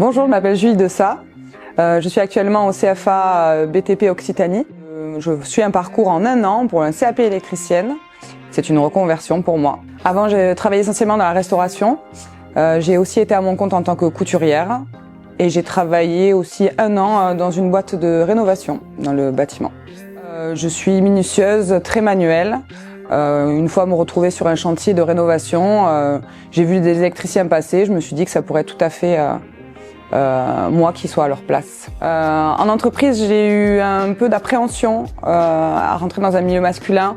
Bonjour, je m'appelle Julie Dessat. Je suis actuellement au CFA BTP Occitanie. Je suis un parcours en 1 an pour un CAP électricienne. C'est une reconversion pour moi. Avant, j'ai travaillé essentiellement dans la restauration. J'ai aussi été à mon compte en tant que couturière. Et j'ai travaillé aussi 1 an dans une boîte de rénovation dans le bâtiment. Je suis minutieuse, très manuelle. Une fois me retrouver sur un chantier de rénovation, j'ai vu des électriciens passer, je me suis dit que ça pourrait être tout à fait moi qui sois à leur place. En entreprise, j'ai eu un peu d'appréhension à rentrer dans un milieu masculin,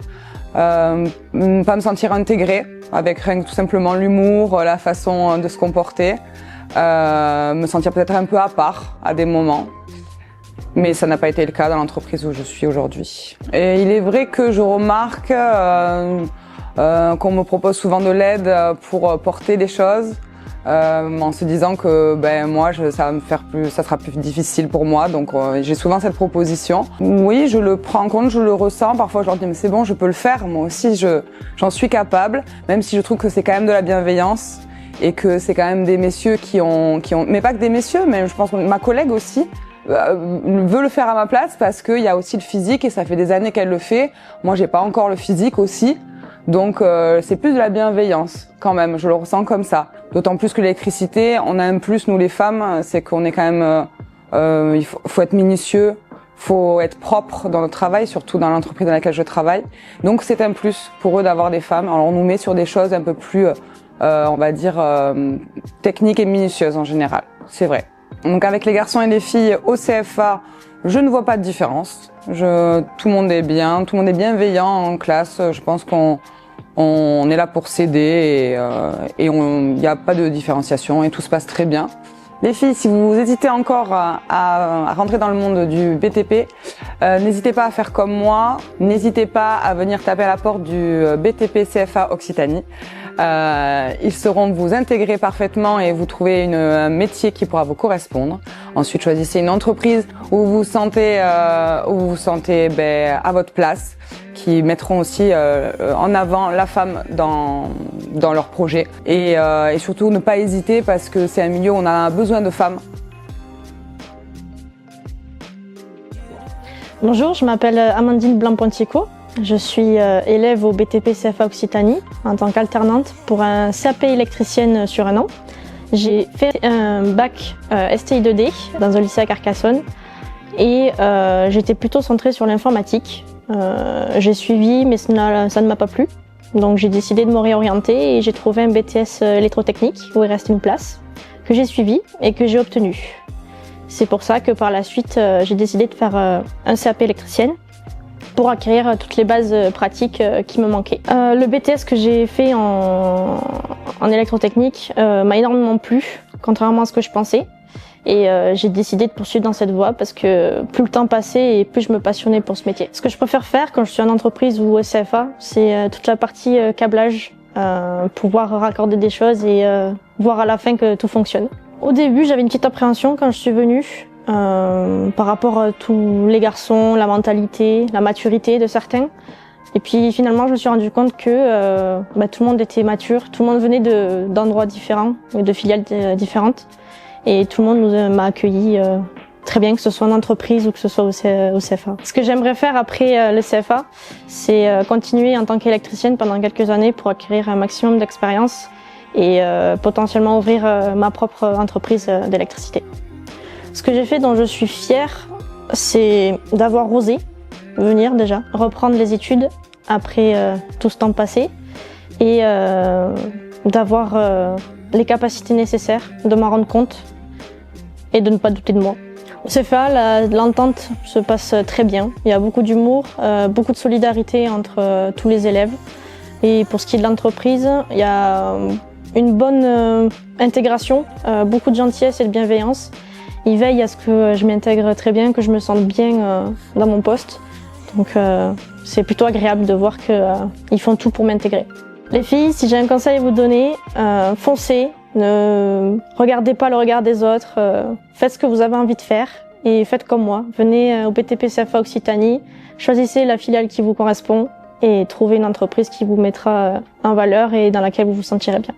pas me sentir intégrée avec rien que tout simplement l'humour, la façon de se comporter, me sentir peut-être un peu à part à des moments. Mais ça n'a pas été le cas dans l'entreprise où je suis aujourd'hui. Et il est vrai que je remarque qu'on me propose souvent de l'aide pour porter des choses, en se disant que moi ça sera plus difficile pour moi. Donc j'ai souvent cette proposition. Oui, je le prends en compte, je le ressens. Parfois je leur dis mais c'est bon, je peux le faire. Moi aussi j'en suis capable, même si je trouve que c'est quand même de la bienveillance et que c'est quand même des messieurs qui ont, mais pas que des messieurs, mais je pense que ma collègue aussi veut le faire à ma place parce qu'il y a aussi le physique et ça fait des années qu'elle le fait. Moi, j'ai pas encore le physique aussi. Donc, c'est plus de la bienveillance quand même. Je le ressens comme ça. D'autant plus que l'électricité, on a un plus, nous les femmes, c'est qu'on est quand même... il faut être minutieux, faut être propre dans notre travail, surtout dans l'entreprise dans laquelle je travaille. Donc, c'est un plus pour eux d'avoir des femmes. Alors, on nous met sur des choses un peu plus, on va dire, techniques et minutieuses en général. C'est vrai. Donc avec les garçons et les filles au CFA, je ne vois pas de différence. Tout le monde est bien, tout le monde est bienveillant en classe. Je pense qu'on est là pour s'aider et il n'y a pas de différenciation et tout se passe très bien. Les filles, si vous hésitez encore à rentrer dans le monde du BTP, n'hésitez pas à faire comme moi. N'hésitez pas à venir taper à la porte du BTP CFA Occitanie. Ils sauront vous intégrer parfaitement et vous trouver un métier qui pourra vous correspondre. Ensuite, choisissez une entreprise où vous vous sentez à votre place, qui mettront aussi en avant la femme dans leur projet. Et surtout, ne pas hésiter parce que c'est un milieu où on a besoin de femmes. Bonjour, je m'appelle Amandine Blanc-Pontico. Je suis élève au BTP CFA Occitanie en tant qu'alternante pour un CAP électricienne sur 1 an. J'ai fait un bac STI 2D dans un lycée à Carcassonne et j'étais plutôt centrée sur l'informatique. J'ai suivi mais ça ne m'a pas plu. Donc j'ai décidé de me réorienter et j'ai trouvé un BTS électrotechnique où il reste une place que j'ai suivi et que j'ai obtenu. C'est pour ça que par la suite j'ai décidé de faire un CAP électricienne pour acquérir toutes les bases pratiques qui me manquaient. Le BTS que j'ai fait en électrotechnique m'a énormément plu, contrairement à ce que je pensais. Et j'ai décidé de poursuivre dans cette voie parce que plus le temps passait et plus je me passionnais pour ce métier. Ce que je préfère faire quand je suis en entreprise ou au CFA, c'est toute la partie câblage, pouvoir raccorder des choses et voir à la fin que tout fonctionne. Au début, j'avais une petite appréhension quand je suis venue. Par rapport à tous les garçons, la mentalité, la maturité de certains. Et puis finalement, je me suis rendu compte que tout le monde était mature, tout le monde venait d'endroits différents et de filiales différentes. Et tout le monde m'a accueilli très bien, que ce soit en entreprise ou que ce soit au CFA. Ce que j'aimerais faire après le CFA, c'est continuer en tant qu'électricienne pendant quelques années pour acquérir un maximum d'expérience et potentiellement ouvrir ma propre entreprise d'électricité. Ce que j'ai fait dont je suis fière, c'est d'avoir osé venir déjà, reprendre les études après tout ce temps passé et d'avoir les capacités nécessaires, de m'en rendre compte et de ne pas douter de moi. Au CFA, l'entente se passe très bien. Il y a beaucoup d'humour, beaucoup de solidarité entre tous les élèves. Et pour ce qui est de l'entreprise, il y a une bonne intégration, beaucoup de gentillesse et de bienveillance. Ils veillent à ce que je m'intègre très bien, que je me sente bien dans mon poste. Donc c'est plutôt agréable de voir qu'ils font tout pour m'intégrer. Les filles, si j'ai un conseil à vous donner, foncez, ne regardez pas le regard des autres, faites ce que vous avez envie de faire et faites comme moi. Venez au BTP CFA Occitanie, choisissez la filiale qui vous correspond et trouvez une entreprise qui vous mettra en valeur et dans laquelle vous vous sentirez bien.